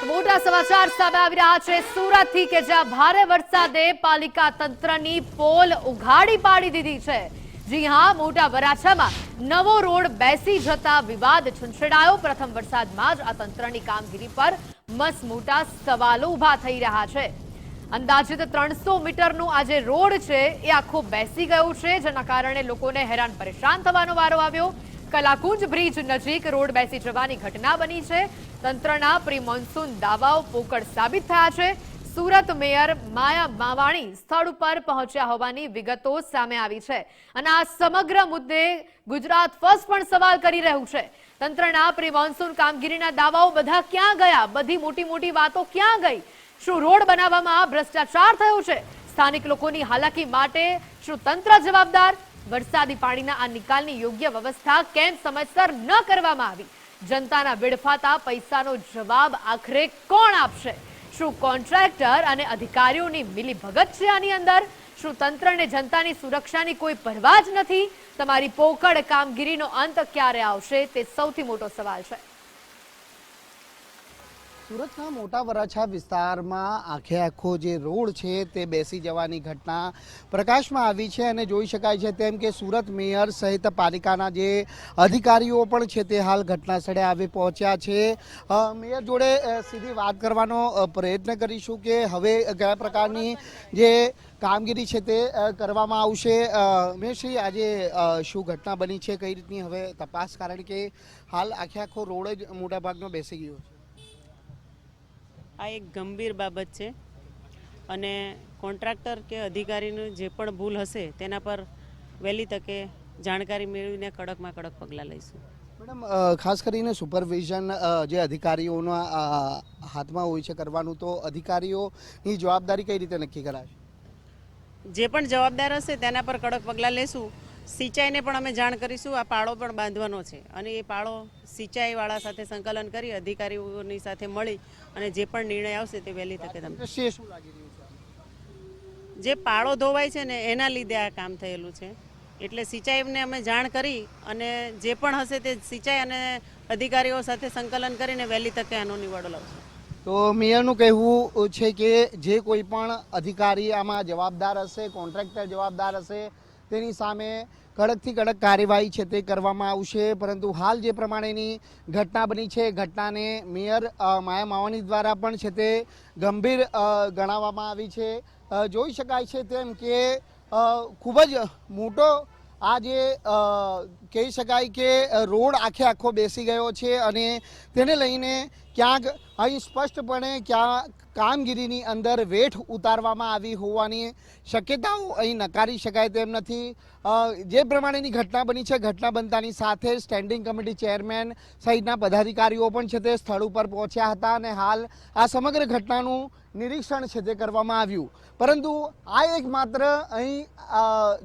મોટા સમાચાર સામે આવી રહ્યા છે સુરતથી કે જ્યાં ભારે વરસાદે પાલિકા તંત્રની પોલ ઉઘાડી પાડી દીધી છે। જી હા, મોટા વરાછામાં નવો રોડ બેસી જતા વિવાદ છંછેડાયો। પ્રથમ વરસાદમાં જ આ તંત્રની કામગીરી પર મસમોટા સવાલો ઊભા થઈ રહ્યા છે। અંદાજિત 300 મીટરનો આ જે રોડ છે એ આખો બેસી ગયો છે, જેના કારણે લોકોને હેરાન પરેશાન થવાનો વારો આવ્યો। કલાકુંજ બ્રિજ નજીક રોડ બેસી જવાની ઘટના બની છે। તંત્રના પ્રી મોન્સૂન દાવાઓ પોકળ સાબિત થયા છે। સુરત મેયર માયા માવાણી સ્થળ ઉપર પહોંચ્યા હોવાની વિગતો સામે આવી છે અને આ સમગ્ર મુદ્દે ગુજરાત ફર્સ્ટ પણ સવાલ કરી રહ્યું છે। તંત્રના પ્રી મોન્સૂન કામગીરીના દાવાઓ બધા ક્યાં ગયા? બધી મોટી મોટી વાતો ક્યાં ગઈ? શું રોડ બનાવવામાં ભ્રષ્ટાચાર થયો છે? સ્થાનિક લોકોની હાલાકી માટે શું તંત્ર જવાબદાર? વરસાદી પાણીના આ નિકાલની યોગ્ય વ્યવસ્થા કેમ સમયસર ન કરવામાં આવી? જનતાના વેડફાતા પૈસાનો જવાબ આખરે કોણ આપશે? શું કોન્ટ્રાક્ટર અને અધિકારીઓની મિલીભગત છે આની અંદર? શું તંત્રને જનતાની સુરક્ષાની કોઈ પરવા જ નથી? તમારી પોકળ કામગીરીનો અંત ક્યારે આવશે તે સૌથી મોટો સવાલ છે। સુરતના મોટા વરાછા વિસ્તારમાં આખો જે રોડ છે તે બેસી જવાની ઘટના પ્રકાશમાં આવી છે અને જોઈ શકાય છે તેમ કે સુરત મેયર સહિત પાલિકાના જે અધિકારીઓ પણ છે તે હાલ ઘટના સ્થળે આવી પહોંચ્યા છે। મેયર જોડે સીધી વાત કરવાનો પ્રયત્ન કરીશું કે હવે કયા પ્રકારની જે કામગીરી છે તે કરવામાં આવશે। મેયરશ્રી, આજે શું ઘટના બની છે, કઈ રીતની હવે તપાસ, કારણ કે હાલ આખો રોડ જ મોટાભાગનો બેસી ગયો છે? આ એક ગંભીર બાબત છે અને કોન્ટ્રાક્ટર કે અધિકારીનું જે પણ ભૂલ હશે તેના પર વહેલી તકે જાણકારી મેળવીને કડકમાં કડક પગલાં લઈશું। મેડમ, ખાસ કરીને સુપરવિઝન જે અધિકારીઓના હાથમાં હોય છે કરવાનું, તો અધિકારીઓની જવાબદારી કઈ રીતે નક્કી કરાશે? જે પણ જવાબદાર હશે તેના પર કડક પગલાં લેશું। સિંચાઈને પણ અમે જાણ કરીશું। આ પાળો પણ બાંધવાનો છે અને એ પાળો સિંચાઈવાળા સાથે સંકલન કરી અધિકારીઓની સાથે મળી અને જે પણ નિર્ણય આવશે તે વહેલી તકે તમે શું લાગી રહ્યું છે? જે પાળો ધોવાય છે ને એના લીધે આ કામ થયેલું છે, એટલે સિંચાઈને અમે જાણ કરી અને જે પણ હશે તે સિંચાઈ અને અધિકારીઓ સાથે સંકલન કરીને વહેલી તકે આનો નિવાડો લાવશું। તો મેયરનું કહેવું છે કે જે કોઈ પણ અધિકારી આમાં જવાબદાર હશે, કોન્ટ્રાક્ટર જવાબદાર હશે, તેની સામે કડકથી કડક કાર્યવાહી છે તે કરવામાં આવશે। પરંતુ હાલ જે પ્રમાણેની ઘટના બની છે, ઘટનાને મેયર માયા માવાણી દ્વારા પણ છે તે ગંભીર ગણાવવામાં આવી છે। જોઈ શકાય છે તેમ કે ખૂબ જ મોટો આ જે કહી શકાય કે રોડ આખો બેસી ગયો છે અને તેને લઈને ક્યાંક અહીં સ્પષ્ટપણે કામગીરીની અંદર વેઠ ઉતારવામાં આવી હોવાની શક્યતાઓ અહીં નકારી શકાય તેમ નથી। જે પ્રમાણેની ઘટના બની છે, ઘટના બનતાની સાથે સ્ટેન્ડિંગ કમિટી ચેરમેન સહિતના પદાધિકારીઓ પણ છે તે સ્થળ ઉપર પહોંચ્યા હતા અને હાલ આ સમગ્ર ઘટનાનું નિરીક્ષણ છે તે કરવામાં આવ્યું। પરંતુ આ એક માત્ર અહીં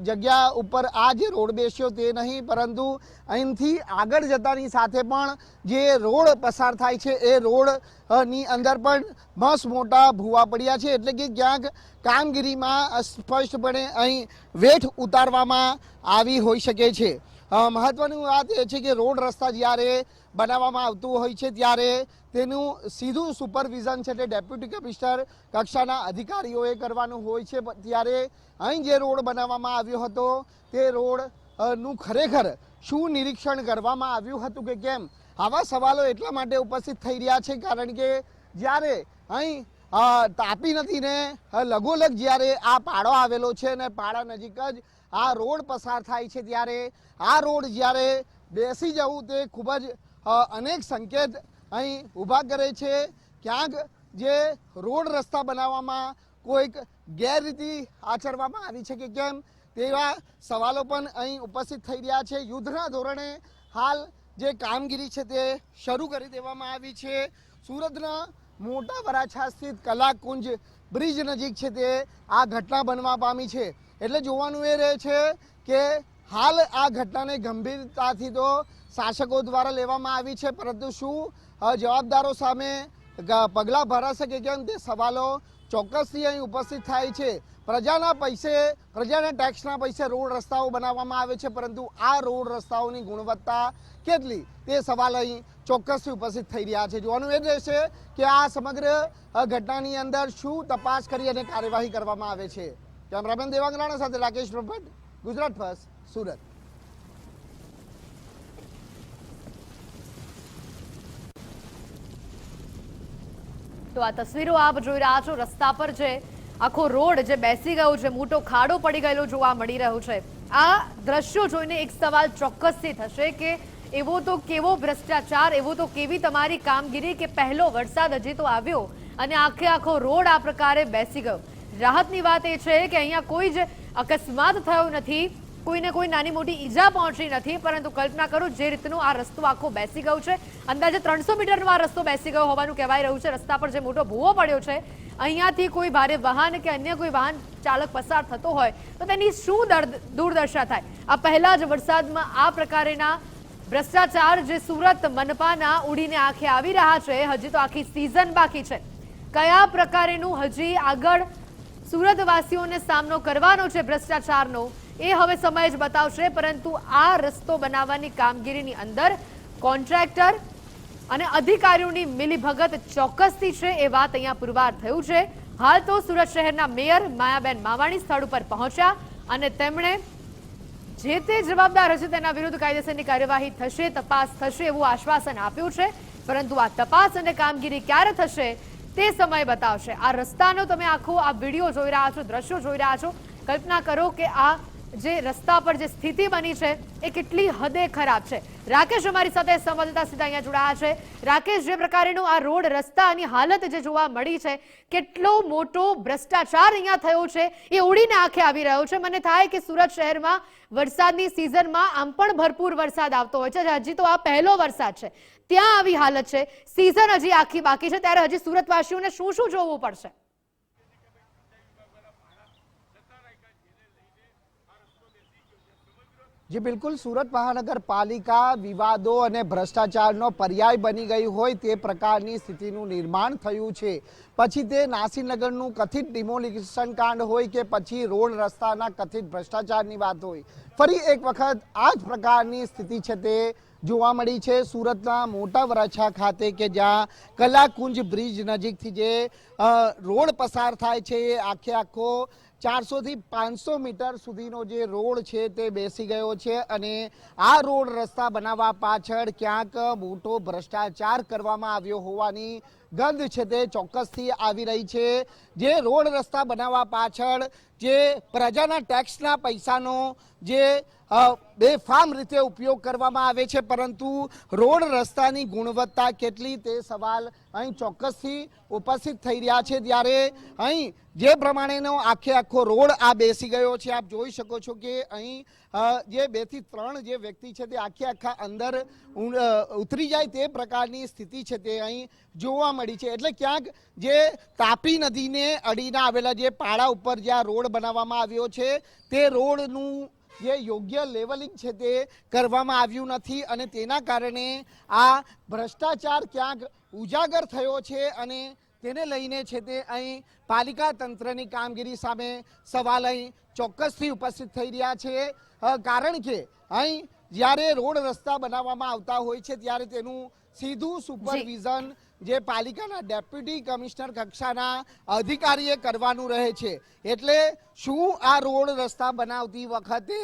જગ્યા ઉપર આ જે રોડ બેસ્યો તે નહીં, પરંતુ અહીંથી આગળ જતાની સાથે પણ જે રોડ પસાર થાય છે એ રોડની અંદર પણ બસ મોટા ભૂવા પડ્યા છે, એટલે કે ક્યાંક કામગીરીમાં સ્પષ્ટપણે અહીં વેઠ ઉતારવામાં આવી હોઈ શકે છે। મહત્વની વાત એ છે કે રોડ રસ્તા જ્યારે બનાવવામાં આવતું હોય છે ત્યારે તેનું સીધું સુપરવિઝન છે તે ડેપ્યુટી કમિશનર કક્ષાના અધિકારીઓએ કરવાનું હોય છે, ત્યારે અહીં જે રોડ બનાવવામાં આવ્યો હતો તે રોડનું ખરેખર શું નિરીક્ષણ કરવામાં આવ્યું હતું કે કેમ, આવા સવાલો એટલા માટે ઉપસ્થિત થઈ રહ્યા છે કારણ કે જ્યારે અહીં તાપી નદીને લગોલગ જ્યારે આ પાડો આવેલો છે અને પાડા નજીક જ આ રોડ પસાર થાય છે, ત્યારે આ રોડ જ્યારે બેસી જવું તે ખૂબ જ અનેક સંકેત અહીં ઊભા કરે છે। ક્યાંક જે રોડ રસ્તા બનાવવામાં કોઈક ગેરરીતિ આચરવામાં આવી છે કે કેમ, તેવા સવાલો પણ અહીં ઉપસ્થિત થઈ રહ્યા છે। યુદ્ધના ધોરણે હાલ જે કામગીરી છે તે શરૂ કરી દેવામાં આવી છે। સુરતના મોટા વરાછા સ્થિત કલાકુંજ બ્રિજ નજીક છે તે આ ઘટના બનવા પામી છે, એટલે જોવાનું એ રહે છે કે હાલ આ ઘટનાને ગંભીરતાથી તો શાસકો દ્વારા લેવામાં આવી છે, પરંતુ શું જવાબદારો સામે પગલાં ભરાશે કે કેમ તે સવાલો ચોક્કસથી અહીં ઉપસ્થિત થાય છે. પ્રજાના પૈસે, પ્રજાના ટેક્સના પૈસે રોડ રસ્તાઓ બનાવવામાં આવે છે, પરંતુ આ રોડ રસ્તાઓની ગુણવત્તા કેટલી તે સવાલ અહીં ચોક્કસથી ઉપસ્થિત થઈ રહ્યા છે. જોવાનું એ રહેશે કે આ સમગ્ર ઘટનાની અંદર શું તપાસ કરી અને કાર્યવાહી કરવામાં આવે છે. કેમેરામેન દેવાંગ રાણા સાથે રાકેશ ભટ્ટ, ગુજરાત ફર્સ્ટ, સુરત. તો આ તસવીરો આપ જોઈ રહ્યા છો. રસ્તા પર જે આખો રોડ જે બેસી ગયો છે, મોટો ખાડો પડી ગયેલો જોવા મળી રહ્યો છે. આ દ્રશ્યો જોઈને એક સવાલ ચોક્કસથી થશે કે એવો તો કેવો ભ્રષ્ટાચાર, એવો તો કેવી તમારી કામગીરી કે પહેલો વરસાદ હજી તો આવ્યો અને આખો રોડ આ પ્રકારે બેસી ગયો. રાહતની વાત એ છે કે અહીંયા કોઈ જ અકસ્માત થયો નથી, કોઈને કોઈ નાની મોટી ઈજા પહોંચી નથી, પરંતુ કલ્પના કરો જે રીતનો આ રસ્તો આખો બેસી ગયો છે. અંદાજે 300 મીટરનો આ રસ્તો બેસી ગયો હોવાનું કહેવાય રહ્યું છે. રસ્તા પર જે મોટો ભૂવો પડ્યો છે, અહીંયાથી કોઈ ભારે વાહન કે અન્ય કોઈ વાહન ચાલક પસાર થતો હોય તો તેની શું દુર્દશા થાય. આ પહેલા જ વરસાદમાં આ પ્રકારના ભ્રષ્ટાચાર જે સુરત મનપાના ઉડીને આંખે આવી રહ્યા છે. હજી તો આખી સિઝન બાકી છે. કયા પ્રકારેનું હજી આગળ સુરતવાસીઓને સામનો કરવાનો છે ભ્રષ્ટાચારનો, એ હવે સમય જ બતાવશે. પરંતુ આ રસ્તો બનાવવાની કામગીરીની અંદર કોન્ટ્રાક્ટર અને અધિકારીઓની મિલીભગત ચોક્કસથી છે, એ વાત અહીંયા પુરવાર થયું છે. હાલ તો સુરત શહેરના મેયર માયાબેન માવાણી સ્થળ ઉપર પહોંચ્યા અને તેમણે જે તે જવાબદાર હશે તેના વિરુદ્ધ કાયદેસરની કાર્યવાહી થશે, તપાસ થશે એવું આશ્વાસન આપ્યું છે. પરંતુ આ તપાસ અને કામગીરી ક્યારે થશે તે સમય બતાવશે. આ રસ્તાનો તમે આખો આ વિડીયો જોઈ રહ્યા છો, દ્રશ્યો જોઈ રહ્યા છો. કલ્પના કરો કે આ જે રસ્તા પર જે સ્થિતિ બની છે એ કેટલી હદે ખરાબ છે. રાકેશ અમારી સાથે સંવાદદાતા સીધા અહીંયા જોડાયા છે. રાકેશ, જે પ્રકારનો આ રોડ રસ્તાની હાલત જે જોવા મળી છે, કેટલો મોટો ભ્રષ્ટાચાર અહીંયા થયો છે એ ઉડીને આંખે આવી રહ્યો છે. મને થાય કે સુરત શહેરમાં વરસાદની સિઝનમાં આમ પણ ભરપૂર વરસાદ આવતો હોય છે, હજી તો આ પહેલો વરસાદ છે, ત્યાં આવી હાલત છે. સિઝન હજી આખી બાકી છે, ત્યારે હજી સુરતવાસીઓને શું શું જોવું પડશે? જે બિલકુલ સુરત મહાનગરપાલિકા વિવાદો અને ભ્રષ્ટાચારનો પર્યાય બની ગઈ હોય તે પ્રકારની સ્થિતિનું નિર્માણ થયું છે. પછી તે નાસીનગરનું કથિત ડિમોલિશન કાંડ હોય કે પછી રોડ રસ્તાના કથિત ભ્રષ્ટાચારની વાત હોય, ફરી એક વખત આ જ પ્રકારની સ્થિતિ છે તે જોવા મળી છે સુરતના મોટા વરાછા ખાતે, કે જ્યાં કલાકુંજ બ્રિજ નજીકથી જે રોડ પસાર થાય છે એ આખો 400 થી 500 મીટર સુધીનો જે રોડ છે તે બેસી ગયો છે. અને આ રોડ રસ્તા બનાવવા પાછળ ક્યાંક મોટો ભ્રષ્ટાચાર કરવામાં આવ્યો હોવાની ગંધ છે તે ચોક્કસથી આવી રહી છે. જે રોડ રસ્તા બનાવવા પાછળ જે પ્રજાના ટેક્સના પૈસાનો જે બેફામ રીતે ઉપયોગ કરવામાં આવે છે, પરંતુ રોડ રસ્તાની ગુણવત્તા કેટલી તે સવાલ અહીં ચોક્કસથી ઉપસ્થિત થઈ રહ્યા છે. ત્યારે અહીં જે પ્રમાણેનો આખો રોડ આ બેસી ગયો છે, આપ જોઈ શકો છો કે અહીં જે 2 થી 3 જે વ્યક્તિ છે તે આખા અંદર ઉતરી જાય તે પ્રકારની સ્થિતિ છે તે અહીં જોવા મળી છે. એટલે ક્યાંક જે તાપી નદીને અડીને આવેલા જે પાડા ઉપર જ્યાં રોડ બનાવવામાં આવ્યો છે તે રોડનું જે યોગ્ય લેવલિંગ છે તે કરવામાં આવ્યું નથી અને તેના કારણે આ ભ્રષ્ટાચાર ક્યાંક ઉજાગર થયો છે. અને તેને લઈને છે તે અહીં પાલિકા તંત્રની કામગીરી સામે સવાલ અહીં ચોક્કસથી ઉપસ્થિત થઈ રહ્યા છે. કારણ કે અહીં જ્યારે રોડ રસ્તા બનાવવામાં આવતા હોય છે ત્યારે તેનું સીધું સુપરવિઝન જે પાલિકાના ડેપ્યુટી કમિશનર કક્ષાના અધિકારીએ કરવાનું રહે છે. એટલે શું આ રોડ રસ્તા બનાવતી વખતે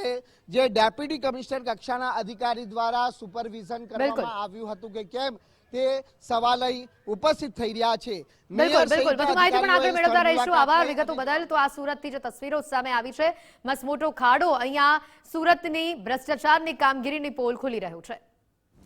જે ડેપ્યુટી કમિશનર કક્ષાના અધિકારી દ્વારા સુપરવિઝન કરવામાં આવ્યું હતું કે કેમ તે સવાલ અહીં ઉપસ્થિત થઈ રહ્યા છે. બિલકુલ બિલકુલ વધુ માહિતી પણ આગળ મેળવતા રહીશું. આભાર વિગતો બદલ. તો આ સુરતથી જે તસવીરો સામે આવી છે, મસ્ત મોટો ખાડો અહીંયા સુરતની ભ્રષ્ટાચારની કામગીરીની પોલ ખુલી રહ્યું છે.